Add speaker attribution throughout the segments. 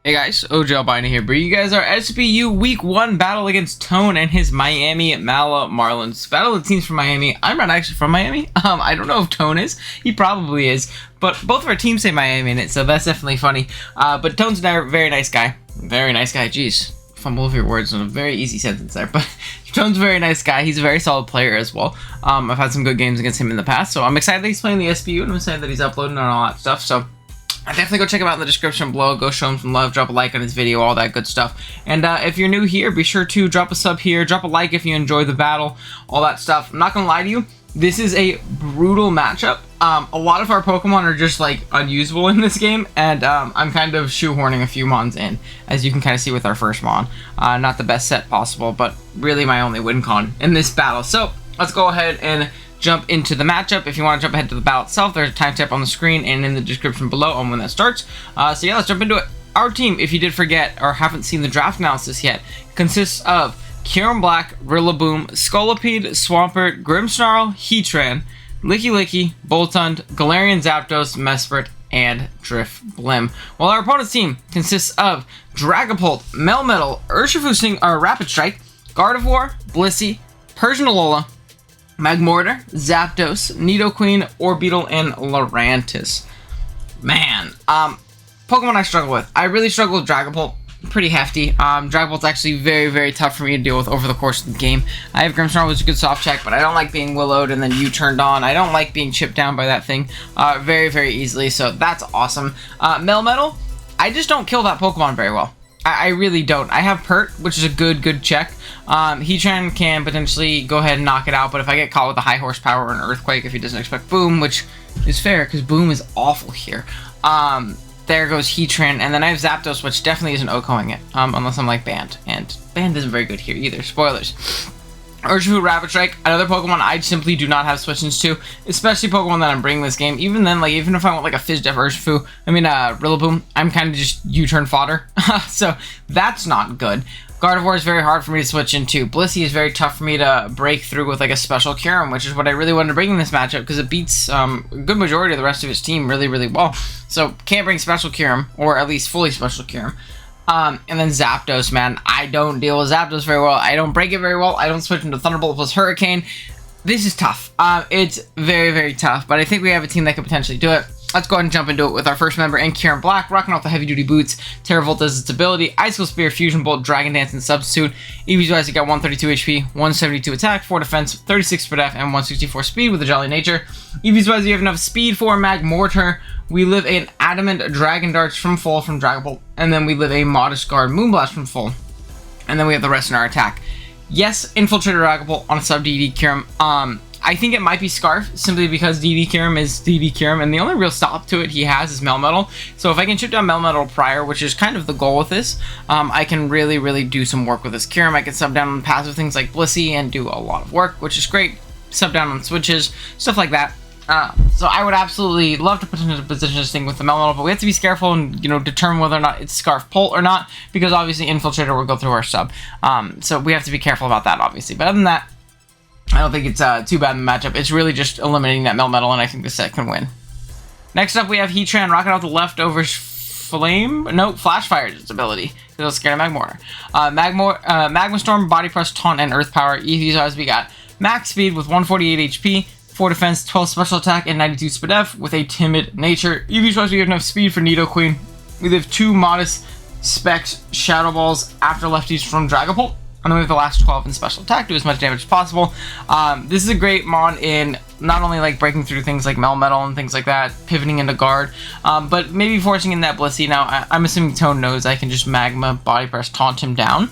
Speaker 1: Hey guys, OGalbina here, bringing you guys our SBU Week 1 battle against Tone and his Miami Mala Marlins. Battle of the teams from Miami. I'm not actually from Miami. I don't know if Tone is. He probably is. But both of our teams say Miami in it, so that's definitely funny. But Tone's a very nice guy. Very nice guy. Jeez, fumble of your words in a very easy sentence there. But Tone's a very nice guy. He's a very solid player as well. I've had some good games against him in the past, so I'm excited that he's playing the SBU, and I'm excited that he's uploading and all that stuff. So definitely go check him out in the description below. Go show him some love, drop a like on his video, all that good stuff. And if you're new here, be sure to drop a sub here, drop a like if you enjoy the battle, all that stuff. I'm not gonna lie to you, this is a brutal matchup. A lot of our Pokemon are just like unusable in this game, and I'm kind of shoehorning a few Mons in, as you can kind of see with our first Mon. Not the best set possible, but really my only win con in this battle. So let's go ahead and jump into the matchup. If you want to jump ahead to the battle itself, there's a timestamp on the screen and in the description below on when that starts. So yeah, let's jump into it. Our team, if you did forget or haven't seen the draft analysis yet, consists of Kyurem Black, Rillaboom, Scolipede, Swampert, Grimmsnarl, Heatran, Licky, Boltund, Galarian Zapdos, Mesprit, and Drifblim. While our opponent's team consists of Dragapult, Melmetal, Urshifu Rapid Strike, Gardevoir, Blissey, Persian Alola, Magmortar, Zapdos, Nidoqueen, Orbeetle, and Lurantis. Man, Pokemon I struggle with. I really struggle with Dragapult. Pretty hefty. Dragapult's actually very tough for me to deal with over the course of the game. I have Grimmsnarl, which is a good soft check, but I don't like being willowed and then you turned on. I don't like being chipped down by that thing very easily, so that's awesome. Melmetal, I just don't kill that Pokemon very well. I really don't. I have Pert, which is a good check. Heatran can potentially go ahead and knock it out, but if I get caught with a high horsepower or an Earthquake, if he doesn't expect Boom, which is fair, because Boom is awful here. There goes Heatran, and then I have Zapdos, which definitely isn't OHKOing it, unless I'm like Banned, and Banned isn't very good here either. Spoilers. Urshifu Rapid Strike, another Pokemon I simply do not have switch-ins to, especially Pokemon that I'm bringing this game. Even then, like, even if I want like a Fizz-Def Urshifu, Rillaboom, I'm kind of just U-turn fodder, so that's not good. Gardevoir is very hard for me to switch into. Blissey is very tough for me to break through with like a special Kyurem, which is what I really wanted to bring in this matchup because it beats a good majority of the rest of his team really well. So can't bring special Kyurem, or at least fully special Kyurem. And then Zapdos, man. I don't deal with Zapdos very well. I don't break it very well. I don't switch into Thunderbolt plus Hurricane. This is tough. It's very tough, but I think we have a team that could potentially do it. Let's go ahead and jump into it with our first member in Kyurem Black, rocking off the heavy-duty boots. Terravolt does its ability. Icicle Spear, Fusion Bolt, Dragon Dance, and Substitute. EVs-wise, you got 132 HP, 172 attack, 4 defense, 36 speed, and 164 speed with a jolly nature. EVs-wise, you have enough speed for Magmortar. We live an Adamant Dragon Darts from full from Dragapult, and then we live a Modest Guard Moonblast from full. And then we have the rest in our attack. Yes, Infiltrator Dragapult on a sub-DD Kyurem. I think it might be Scarf, simply because DD Kyurem is DD Kyurem, and the only real stop to it he has is Melmetal. So if I can chip down Melmetal prior, which is kind of the goal with this, I can really do some work with this Kyurem. I can sub down on passive things like Blissey and do a lot of work, which is great. Sub down on switches, stuff like that. So I would absolutely love to position this thing with the Melmetal, but we have to be careful and, determine whether or not it's Scarf Pult or not, because obviously Infiltrator will go through our sub. So we have to be careful about that, obviously. But other than that, I don't think it's too bad in the matchup. It's really just eliminating that Melmetal, and I think this set can win. Next up, we have Heatran rocking out the leftover Flash Fire's its ability. It'll scare Magmortar. Magma Storm, Body Press, Taunt, and Earth Power. EVs we got max speed with 148 HP, 4 defense, 12 special attack, and 92 speed F with a timid nature. EVs we have enough speed for Nidoqueen. We have 2 modest specs Shadow Balls after lefties from Dragapult. And then we have the last 12 in special attack, do as much damage as possible. This is a great Mon in not only like breaking through things like Melmetal and things like that, pivoting into guard, but maybe forcing in that Blissey. Now, I'm assuming Tone knows I can just Magma Body Press taunt him down.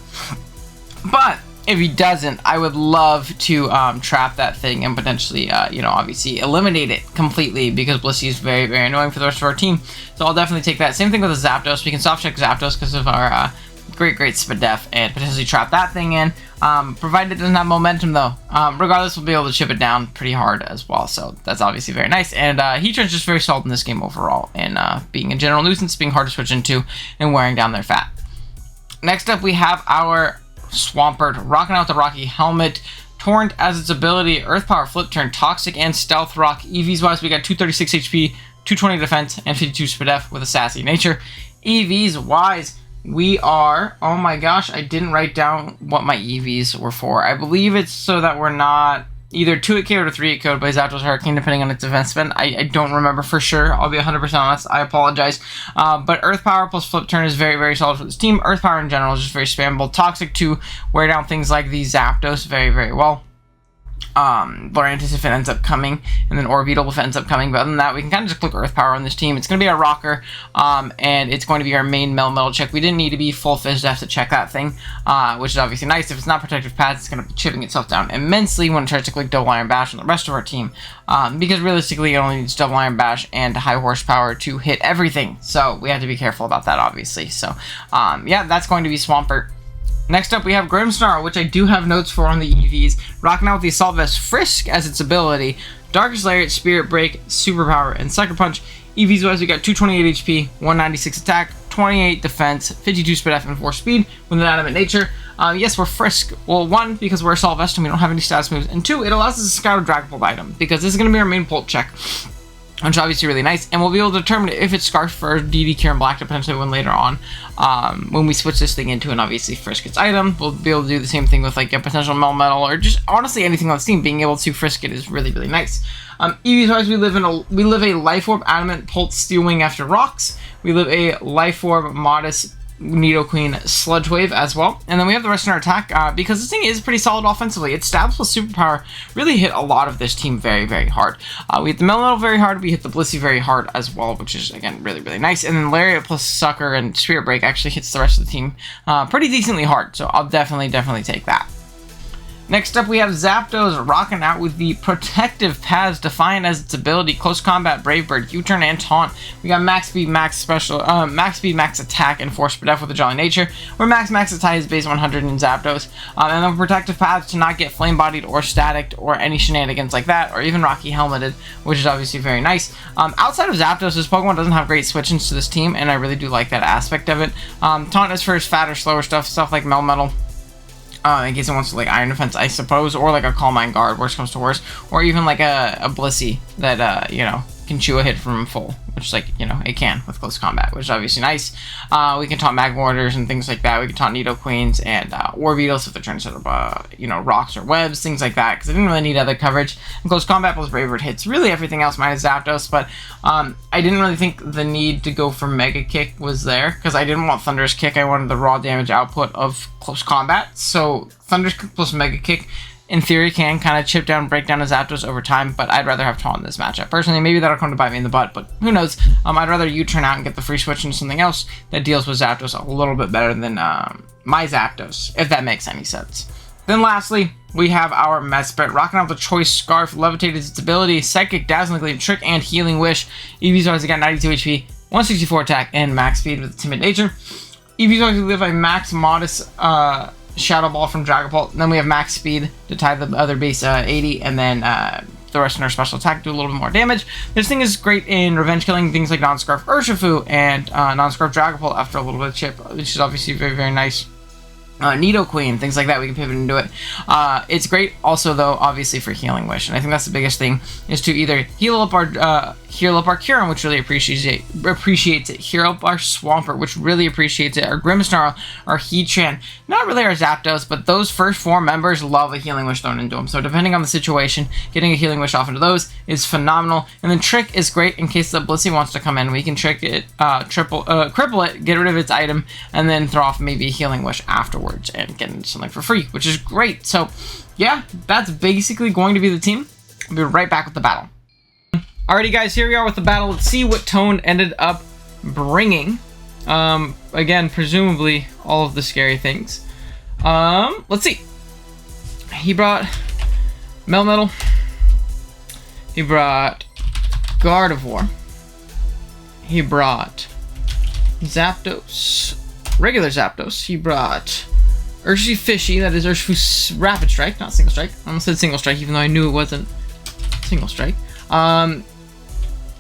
Speaker 1: But if he doesn't, I would love to trap that thing and potentially, obviously eliminate it completely, because Blissey is very annoying for the rest of our team. So I'll definitely take that. Same thing with the Zapdos. We can soft check Zapdos because of our great speed def and potentially trap that thing in, provided it doesn't have momentum though. Regardless, we'll be able to chip it down pretty hard as well, so that's obviously very nice. And Heatran's just very solid in this game overall, and being a general nuisance, being hard to switch into, and wearing down their fat. Next up, we have our Swampert rocking out the Rocky Helmet. Torrent as its ability, Earth Power, Flip Turn, Toxic, and Stealth Rock. EVs wise, we got 236 HP, 220 defense, and 52 speed F with a sassy nature. EVs wise, we are, oh my gosh, I didn't write down what my EVs were for. I believe it's so that we're not either 2-hit KO'd or 3-hit KO'd by Zapdos Hurricane, depending on its defense spin. I don't remember for sure. I'll be 100% honest. I apologize. But Earth Power plus Flip Turn is very, very solid for this team. Earth Power in general is just very spammable. Toxic to wear down things like the Zapdos very, very well. Lurantis if it ends up coming, and then Orbeetle if it ends up coming. But other than that, we can kind of just click Earth Power on this team. It's going to be our rocker, and it's going to be our main Melmetal check. We didn't need to be full Fizz-Def to check that thing, which is obviously nice. If it's not protective pads, it's going to be chipping itself down immensely when it tries to click Double Iron Bash on the rest of our team, because realistically it only needs Double Iron Bash and high horsepower to hit everything, so we have to be careful about that, obviously. So yeah, that's going to be Swampert. Next up, we have Grimmsnarl, which I do have notes for on the EVs. Rocking out with the Assault Vest Frisk as its ability, Darkest Lariat, Spirit Break, Superpower, and Sucker Punch. EVs wise, we got 228 HP, 196 attack, 28 defense, 52 speed F, and 4 speed with an adamant nature. Yes, we're Frisk. Well, 1, because we're Assault Vest and we don't have any status moves, and 2, it allows us to scout a Dragapult item, because this is going to be our main Bolt check, which is obviously really nice, and we'll be able to determine if it's Scarf for DD Cure and Black to potentially win later on, when we switch this thing into an obviously Frisk its item. We'll be able to do the same thing with like a potential Melmetal, or just honestly anything on the team. Being able to Frisk it is really, really nice. EVs wise, we live a Life Orb, Adamant, Pulse, Steel Wing after rocks. We live a Life Orb, Modest, Nidoqueen, Sludge Wave as well. And then we have the rest in our attack, because this thing is pretty solid offensively. Its stabs plus Superpower really hit a lot of this team very, very hard. We hit the Melmetal very hard, we hit the Blissey very hard as well, which is, again, really, really nice. And then Lariat plus Sucker and Spirit Break actually hits the rest of the team pretty decently hard, so I'll definitely take that. Next up, we have Zapdos rocking out with the Protective Pads, defined as its ability, Close Combat, Brave Bird, U-Turn, and Taunt. We got Max Speed, Max Special, Max Speed, Max Attack, and Force Def with a Jolly Nature, where Max Attack is base 100 in Zapdos. And then Protective Pads to not get Flame Bodied or Static or any shenanigans like that, or even Rocky Helmeted, which is obviously very nice. Outside of Zapdos, this Pokemon doesn't have great switch-ins to this team, and I really do like that aspect of it. Taunt is for his fatter, slower stuff like Melmetal. In case it wants to like Iron Defense, I suppose, or like a Calm Mind Guard, worst comes to worst, or even like a Blissey that you know, can chew a hit from full, which, like, you know, it can with close combat, which is obviously nice. We can taunt Magmortars and things like that. We can taunt Nidoqueens and Orbeetles if they're trying to set up, you know, rocks or webs, things like that, because I didn't really need other coverage. And close combat plus Brave Bird hits really everything else minus Zapdos, but I didn't really think the need to go for Mega Kick was there, because I didn't want Thunderous Kick. I wanted the raw damage output of close combat, so Thunderous Kick plus Mega Kick in theory can kind of chip down, break down a Zapdos over time, but I'd rather have Taunt in this matchup. Personally, maybe that'll come to bite me in the butt, but who knows. I'd rather you turn out and get the free switch into something else that deals with Zapdos a little bit better than my Zapdos, if that makes any sense. Then lastly, we have our Mesprit, rocking out the Choice Scarf, levitated its ability, Psychic, Dazzling Gleam, Trick, and Healing Wish. EV's always got 92 HP, 164 attack, and max speed with Timid Nature. EV's always live a max Modest Shadow Ball from Dragapult. And then we have max speed to tie the other base 80, and then the rest in our special attack do a little bit more damage. This thing is great in revenge killing things like Non-Scarf Urshifu and Non-Scarf Dragapult after a little bit of chip, which is obviously very, very nice. Nidoqueen, things like that, we can pivot into it. It's great also, though, obviously for Healing Wish, and I think that's the biggest thing, is to either heal up our Kyurem, which really appreciates it, heal up our Swampert, which really appreciates it, our Grimmsnarl, our Heatran, not really our Zapdos, but those first four members love a Healing Wish thrown into them, so depending on the situation, getting a Healing Wish off into those is phenomenal. And then Trick is great in case the Blissey wants to come in. We can Trick it, cripple it, get rid of its item, and then throw off maybe a Healing Wish afterwards and get into something for free, which is great. So yeah, that's basically going to be the team. I'll be right back with the battle. Alrighty guys, here we are with the battle. Let's see what Tone ended up bringing. Again, presumably all of the scary things. Let's see. He brought Melmetal. He brought Gardevoir. He brought Zapdos. Regular Zapdos. He brought Urshifu Fishy, that is Urshifu Rapid Strike, not Single Strike. I almost said Single Strike, even though I knew it wasn't Single Strike.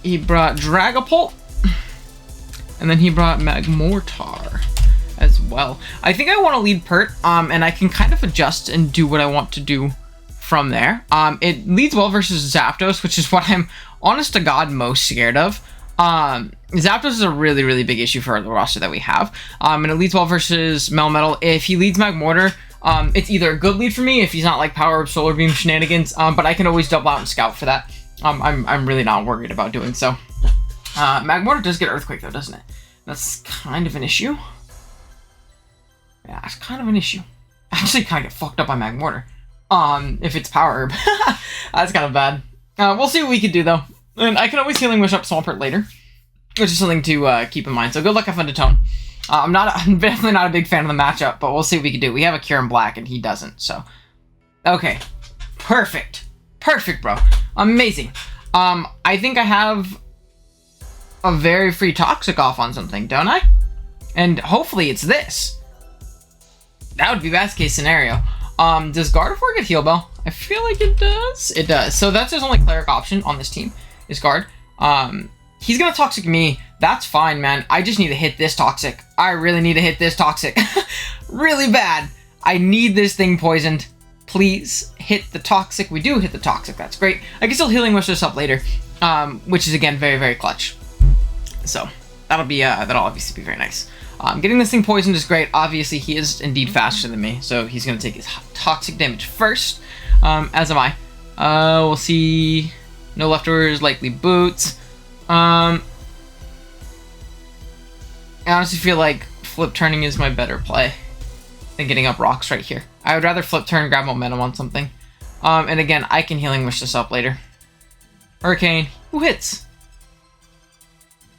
Speaker 1: He brought Dragapult, and then he brought Magmortar as well. I think I want to lead Pert, and I can kind of adjust and do what I want to do from there. It leads well versus Zapdos, which is what I'm honest to God most scared of. Zapdos is a really, really big issue for the roster that we have. And it leads well versus MELMETAL. If he leads Magmortar, it's either a good lead for me if he's not like Power Up Solar Beam shenanigans, but I can always double out and scout for that. I'm really not worried about doing so. Magmortar does get Earthquake though, doesn't it? That's kind of an issue. Yeah, it's kind of an issue. I actually kind of get fucked up by Magmortar. If it's Power Herb. That's kind of bad. We'll see what we can do though. And I can always Healing Wish up Swampert later, which is something to keep in mind. So good luck, have fun to Tone. I'm definitely not a big fan of the matchup, but we'll see what we can do. We have a Cure in Black and he doesn't, so. Okay. Perfect. Perfect, bro. Amazing. I think I have a very free Toxic off on something, don't I? And hopefully it's this. That would be best case scenario. Does Gardevoir get Heal Bell? I feel like it does. It does. So that's his only Cleric option on this team, is Guard. He's gonna Toxic me. That's fine, man. I just need to hit this Toxic. I really need to hit this Toxic. Really bad. I need this thing poisoned. Please hit the Toxic. We do hit the Toxic. That's great. I can still Healing Wish this up later, which is again very, very clutch. So that'll obviously be very nice. Getting this thing poisoned is great. Obviously, he is indeed faster than me, so he's gonna take his Toxic damage first. As am I. We'll see. No leftovers, likely boots. I honestly feel like flip turning is my better play than getting up rocks right here. I would rather flip turn, grab momentum on something. And again, I can Healing Wish this up later. Hurricane, who hits?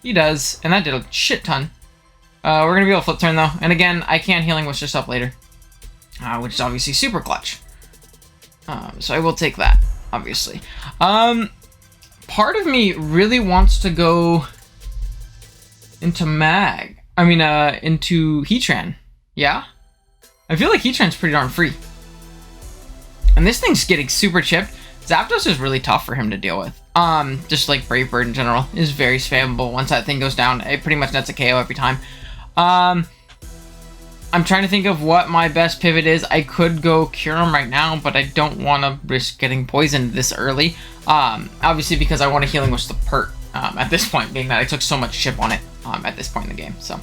Speaker 1: He does, and that did a shit ton. We're gonna be able to flip turn though, and again, I can Healing Wish this up later, which is obviously super clutch. So I will take that, obviously. Part of me really wants to go into into Heatran. Yeah? I feel like Heatran's pretty darn free. And this thing's getting super chipped. Zapdos is really tough for him to deal with. Just like Brave Bird in general is very spammable. Once that thing goes down, it pretty much nets a KO every time. I'm trying to think of what my best pivot is. I could go Cure him right now, but I don't want to risk getting poisoned this early. Obviously because I want to Healing Wish the Pert at this point, being that I took so much chip on it at this point in the game. So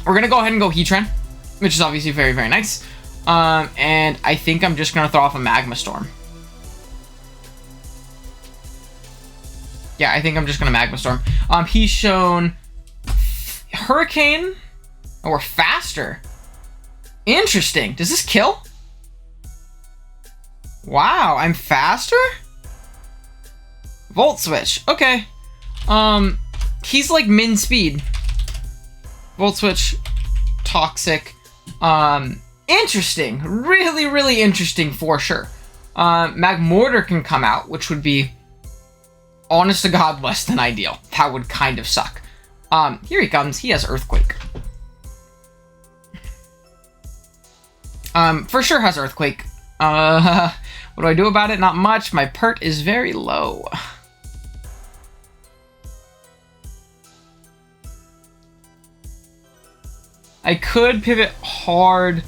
Speaker 1: we're going to go ahead and go Heatran, which is obviously very, very nice. And I think I'm just going to throw off a Magma Storm. Yeah, I think I'm just going to Magma Storm. He's shown Hurricane or faster. Interesting. Does this kill? Wow, I'm faster? Volt Switch. Okay. He's like min speed. Volt Switch. Toxic. Interesting. Really, really interesting for sure. Magmortar can come out, which would be, honest to God, less than ideal. That would kind of suck. Here he comes. He has Earthquake. For sure has Earthquake. What do I do about it? Not much. My Pert is very low. I could pivot hard.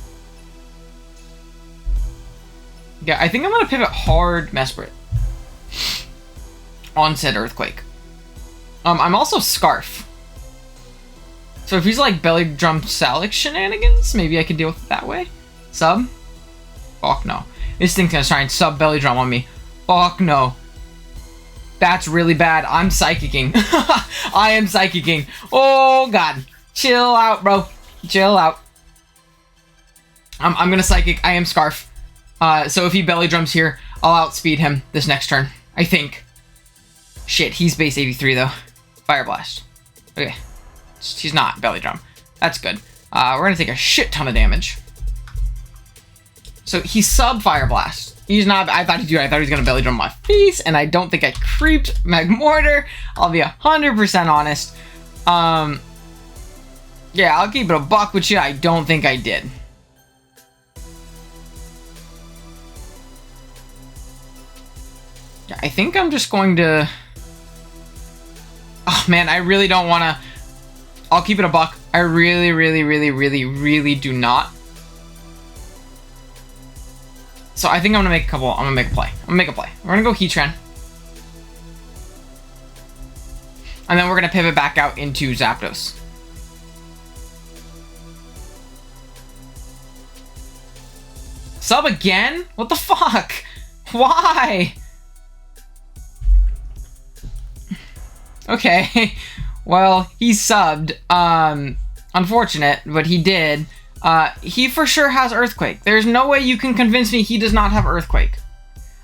Speaker 1: Yeah, I think I'm gonna pivot hard Mesprit on said Earthquake. I'm also Scarf. So if he's like Belly Drum Salix shenanigans, maybe I could deal with it that way. Sub? Fuck no. This thing's gonna try and sub Belly Drum on me. Fuck no. That's really bad. I'm Psychicking. I am Psychicking. Oh god. Chill out, bro. Chill out. I'm gonna Psychic. I am Scarf. So if he Belly Drums here, I'll outspeed him this next turn. I think. Shit, he's base 83 though. Fire Blast. Okay. He's not Belly Drum. That's good. We're gonna take a shit ton of damage. So he's sub Fire Blast. He's not. I thought he was gonna Belly Drum my face, and I don't think I creeped Magmortar. I'll be 100% honest. Yeah, I'll keep it a buck with you. I don't think I did. Yeah, I think I'm just going to. Oh man, I really don't want to. I'll keep it a buck. I really, really, really, really, really do not. So I think I'm gonna make a couple. I'm gonna make a play. We're gonna go Heatran. And then we're going to pivot back out into Zapdos. Sub again? What the fuck? Why? Okay. Well, he subbed. Unfortunate, but he did. He for sure has Earthquake. There's no way you can convince me he does not have Earthquake.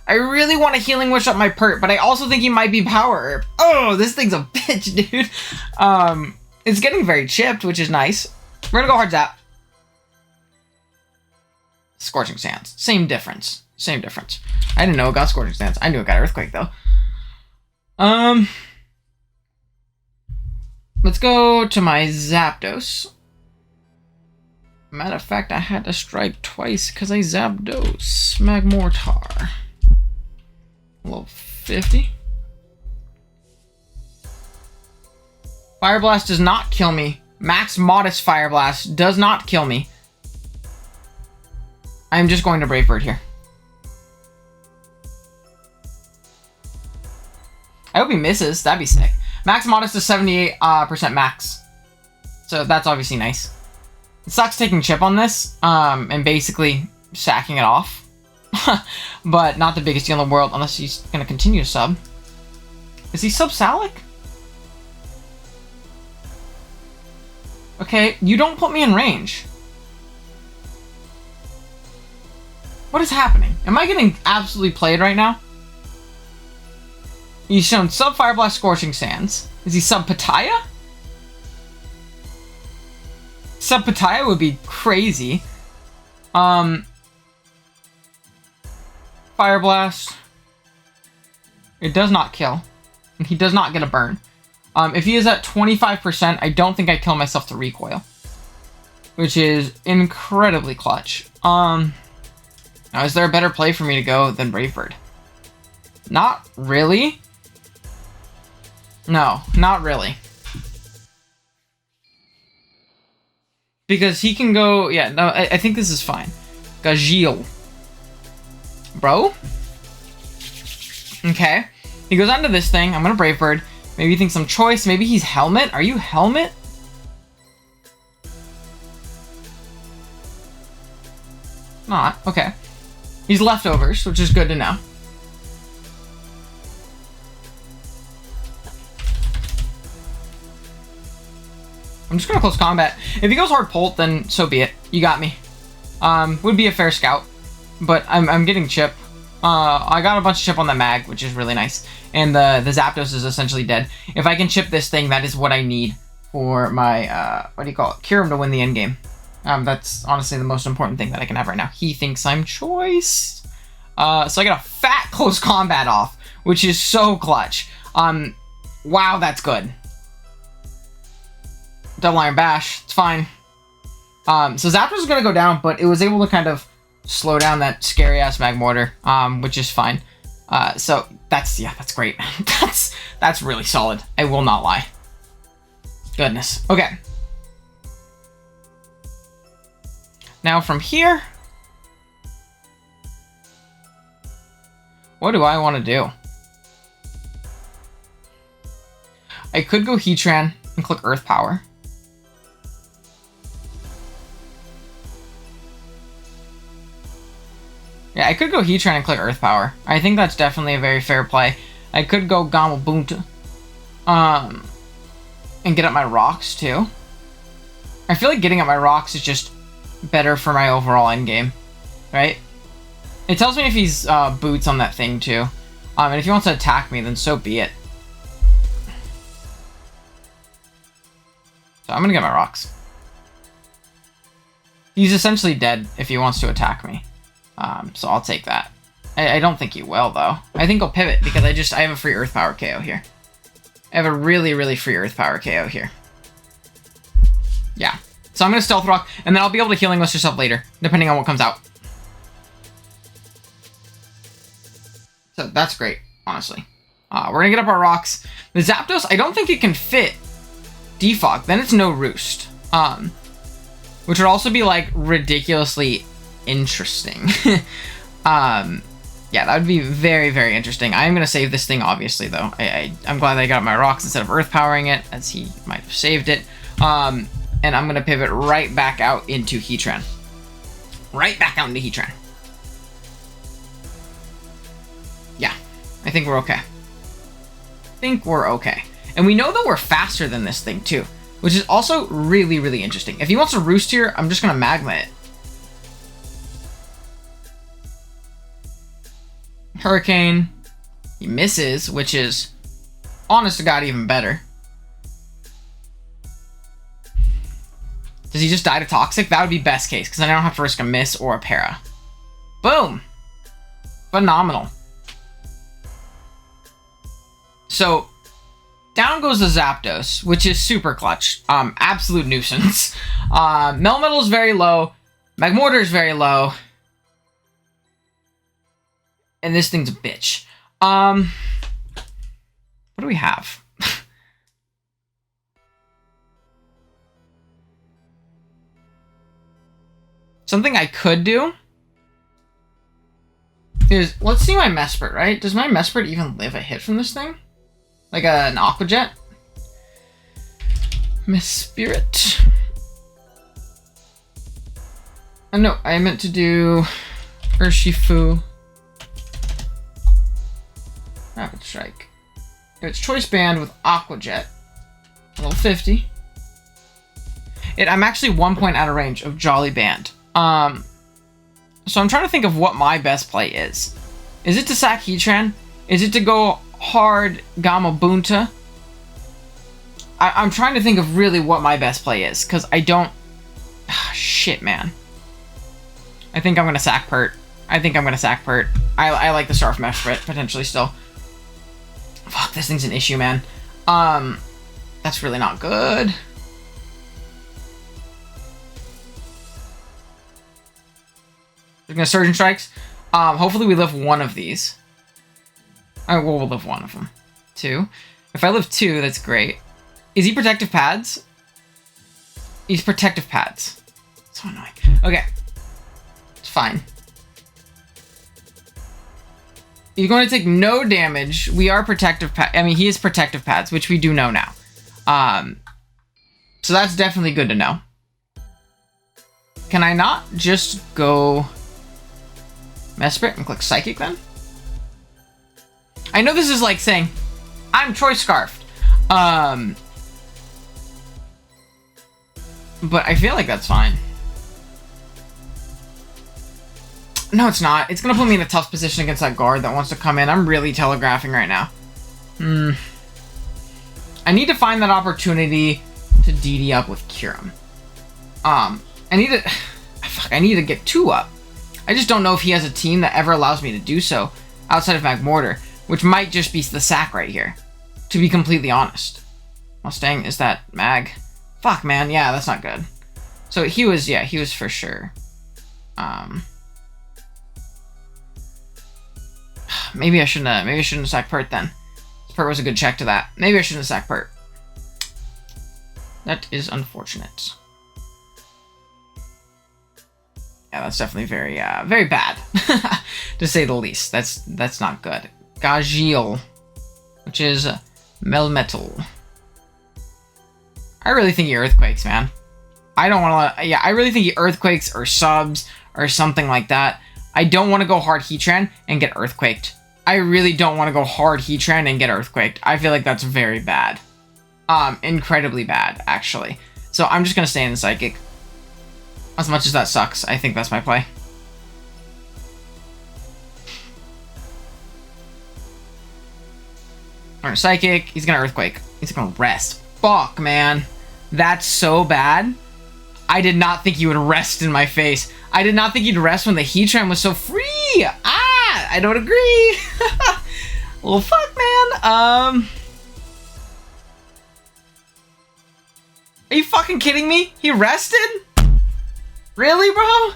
Speaker 1: I really want to Healing Wish up my Pert, but I also think he might be Power Herb. Oh, this thing's a bitch, dude. It's getting very chipped, which is nice. We're gonna go Hard Zap. Scorching Sands. Same difference. Same difference. I didn't know it got Scorching Sands. I knew it got Earthquake, though. Let's go to my Zapdos. Matter of fact, I had to strike twice because I Zapdos. Magmortar. Level 50. Fire Blast does not kill me. Max Modest Fire Blast does not kill me. I'm just going to Brave Bird here. I hope he misses. That'd be sick. Max Modest is 78% max. So that's obviously nice. It sucks taking chip on this, and basically sacking it off. But not the biggest deal in the world, unless he's going to continue to sub. Is he sub Salic? Okay, you don't put me in range. What is happening? Am I getting absolutely played right now? He's shown sub Fire Blast Scorching Sands. Is he sub Pataya? Sub Pataya would be crazy. Fire Blast. It does not kill. And he does not get a burn. If he is at 25%, I don't think I kill myself to recoil. Which is incredibly clutch. Now, is there a better play for me to go than Brave Bird? Not really. No, not really. Because he can go... Yeah, no, I think this is fine. Gajeel. Bro? Okay. He goes onto this thing. I'm going to Brave Bird. Maybe he thinks I'm Choice. Maybe he's Helmet. Are you Helmet? Not. Okay. He's Leftovers, which is good to know. I'm just going to close combat. If he goes Hard Pult, then so be it. You got me. Would be a fair scout. But I'm getting chip. I got a bunch of chip on the mag, which is really nice. And the Zapdos is essentially dead. If I can chip this thing, that is what I need for my, what do you call it? Kyurem to win the end game. That's honestly the most important thing that I can have right now. He thinks I'm Choice. So I got a fat close combat off, which is so clutch. Wow, that's good. Double Iron Bash, it's fine. So Zapdos is gonna go down, but it was able to kind of slow down that scary ass Magmortar, which is fine. So that's great. that's really solid. I will not lie. Goodness. Okay. Now from here, what do I want to do? I could go Heatran and click Earth Power. Yeah, I could go Heatran and click Earth Power. I think that's definitely a very fair play. I could go Gamabunta. And get up my rocks too. I feel like getting up my rocks is just better for my overall endgame. Right? It tells me if he's boots on that thing too. And if he wants to attack me, then so be it. So I'm gonna get my rocks. He's essentially dead if he wants to attack me. So I'll take that. I don't think he will, though. I think he'll pivot, because I have a free Earth Power KO here. I have a really, really free Earth Power KO here. Yeah. So I'm going to Stealth Rock, and then I'll be able to Healing Wish yourself later, depending on what comes out. So that's great, honestly. We're going to get up our rocks. The Zapdos, I don't think it can fit Defog. Then it's no Roost. Which would also be, like, ridiculously interesting. Yeah, that would be very, very interesting. I am going to save this thing, obviously, though. I'm glad I got my rocks instead of earth powering it, as he might have saved it. And I'm going to pivot right back out into Heatran. Right back out into Heatran. Yeah, I think we're okay. And we know that we're faster than this thing, too, which is also really, really interesting. If he wants to roost here, I'm just going to magma it. Hurricane. He misses, which is, honest to God, even better. Does he just die to Toxic? That would be best case, because then I don't have to risk a miss or a para. Boom! Phenomenal. So, down goes the Zapdos, which is super clutch. Absolute nuisance. Melmetal is very low. Magmortar is very low. And this thing's a bitch. What do we have? Something I could do is, let's see my Mesprit, right? Does my Mesprit even live a hit from this thing? Like an Aqua Jet? Mesprit. Oh, no, I meant to do Urshifu. Rapid Strike. It's Choice Band with Aqua Jet. Level 50. I'm actually 1 point out of range of Jolly Band. So I'm trying to think of what my best play is. Is it to sack Heatran? Is it to go hard Gamabunta? I'm trying to think of really what my best play is, because I don't... shit, man. I think I'm going to sack Pert. I like the Starf Mesprit, potentially still. Fuck, this thing's an issue, man. That's really not good. We're gonna Surgeon Strikes. Hopefully we live one of these. Alright, well, we'll live one of them. 2. If I live 2, that's great. Is he Protective Pads? He's Protective Pads. So annoying. Okay. It's fine. He's going to take no damage. We are Protective Pads. I mean, he is Protective Pads, which we do know now. So that's definitely good to know. Can I not just go Mesprit and click Psychic then? I know this is like saying, I'm Choice Scarfed. But I feel like that's fine. No, it's not. It's going to put me in a tough position against that guard that wants to come in. I'm really telegraphing right now. I need to find that opportunity to DD up with Kyurem. I need to get 2 up. I just don't know if he has a team that ever allows me to do so outside of Magmortar, which might just be the sack right here, to be completely honest. Mustang, is that Mag? Fuck, man. Yeah, that's not good. So he was for sure. Maybe I shouldn't have sacked Pert then. Pert was a good check to that. Maybe I shouldn't have sacked Pert. That is unfortunate. Yeah, that's definitely very, very bad, to say the least. That's not good. Gajeel, which is Melmetal. I really think he Earthquakes, man. I don't want to... Yeah, I really think he Earthquakes or subs or something like that. I don't want to go hard Heatran and get Earthquaked. I really don't want to go hard Heatran and get Earthquaked. I feel like that's very bad. Incredibly bad, actually. So I'm just going to stay in the Psychic. As much as that sucks, I think that's my play. Alright, Psychic. He's going to Earthquake. He's going to rest. Fuck, man. That's so bad. I did not think he would rest in my face. I did not think he'd rest when the Heatran was so free. I don't agree. Well, fuck, man. Are you fucking kidding me? He rested? Really, bro?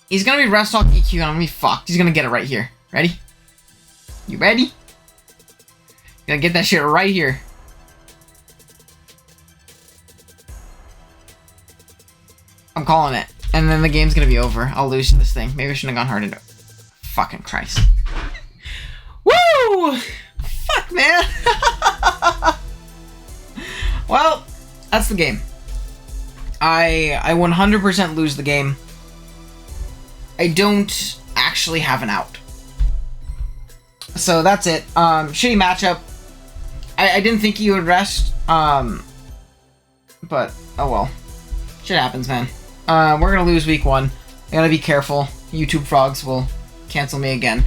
Speaker 1: He's gonna be rest talk EQ and I'm gonna be fucked. He's gonna get it right here. Ready? You ready? Gonna get that shit right here. I'm calling it. And then the game's gonna be over. I'll lose to this thing. Maybe I shouldn't have gone hard into it. fucking Christ. Woo! Fuck, man. Well, that's the game. I 100% lose the game. I don't actually have an out. So that's it. Shitty matchup. I didn't think he would rest. But, oh well. Shit happens, man. We're gonna lose week 1. I gotta be careful. YouTube frogs will cancel me again.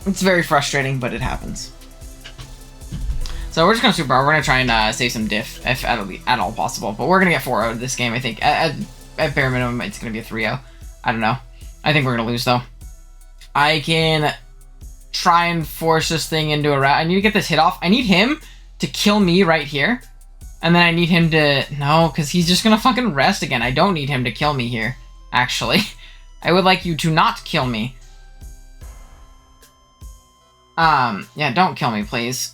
Speaker 1: It's very frustrating, but it happens. So we're just gonna super. We're gonna try and save some diff if at all possible. But we're gonna get 4-0 this game. I think at bare minimum it's gonna be a 3-0. I don't know. I think we're gonna lose though. I can try and force this thing into a route. I need to get this hit off. I need him to kill me right here, and then I need him to because he's just gonna fucking rest again. I don't need him to kill me here. Actually, I would like you to not kill me. Yeah, don't kill me, please.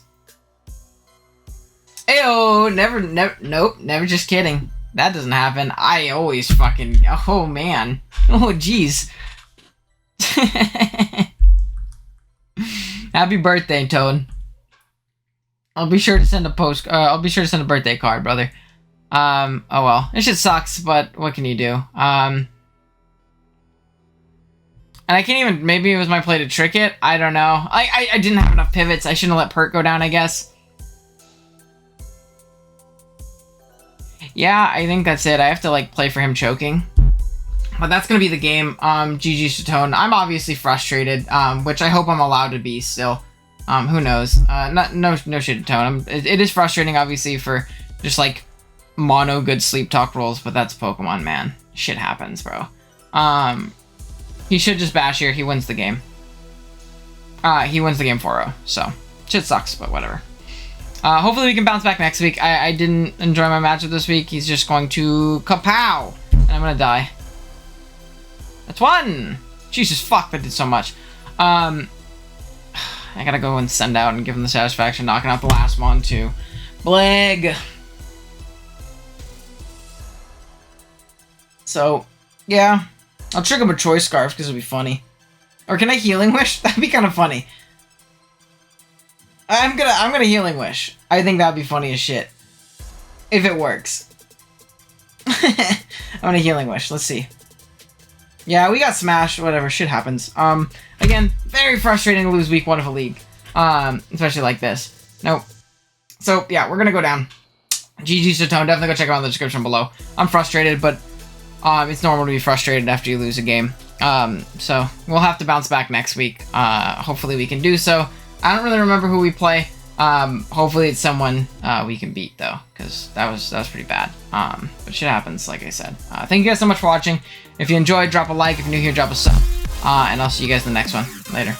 Speaker 1: Ayo, nope, never, just kidding. That doesn't happen. I always fucking, oh man. Oh, jeez. Happy birthday, Toad. I'll be sure to send a I'll be sure to send a birthday card, brother. Oh well. This shit sucks, but what can you do? And I can't even, maybe it was my play to trick it. I don't know. I didn't have enough pivots. I shouldn't have let Pert go down, I guess. Yeah, I think that's it. I have to, like, play for him choking. But that's going to be the game. GG's to Tone. I'm obviously frustrated, which I hope I'm allowed to be still. Who knows? No shit to Tone. It is frustrating, obviously, for just, like, mono good sleep talk rolls, but that's Pokemon, man. Shit happens, bro. He should just bash here. He wins the game. He wins the game 4-0. So, shit sucks, but whatever. Hopefully we can bounce back next week. I didn't enjoy my matchup this week. He's just going to kapow! And I'm gonna die. That's 1! Jesus fuck, that did so much. I gotta go and send out and give him the satisfaction, knocking out the last one too. Bleg! So, yeah. I'll trick him a Choice Scarf because it'll be funny. Or can I Healing Wish? That'd be kind of funny. I'm gonna Healing Wish. I think that'd be funny as shit. If it works. I'm gonna Healing Wish. Let's see. Yeah, we got smashed. Whatever. Shit happens. Again, very frustrating to lose week 1 of a league. Especially like this. Nope. So, yeah, we're gonna go down. GG's to Tone. Definitely go check him out in the description below. I'm frustrated, but it's normal to be frustrated after you lose a game. So, we'll have to bounce back next week. Hopefully we can do so. I don't really remember who we play. Hopefully it's someone we can beat though, because that was pretty bad. But shit happens, like I said. Thank you guys so much for watching. If you enjoyed, drop a like. If you're new here, drop a sub. And I'll see you guys in the next one. Later.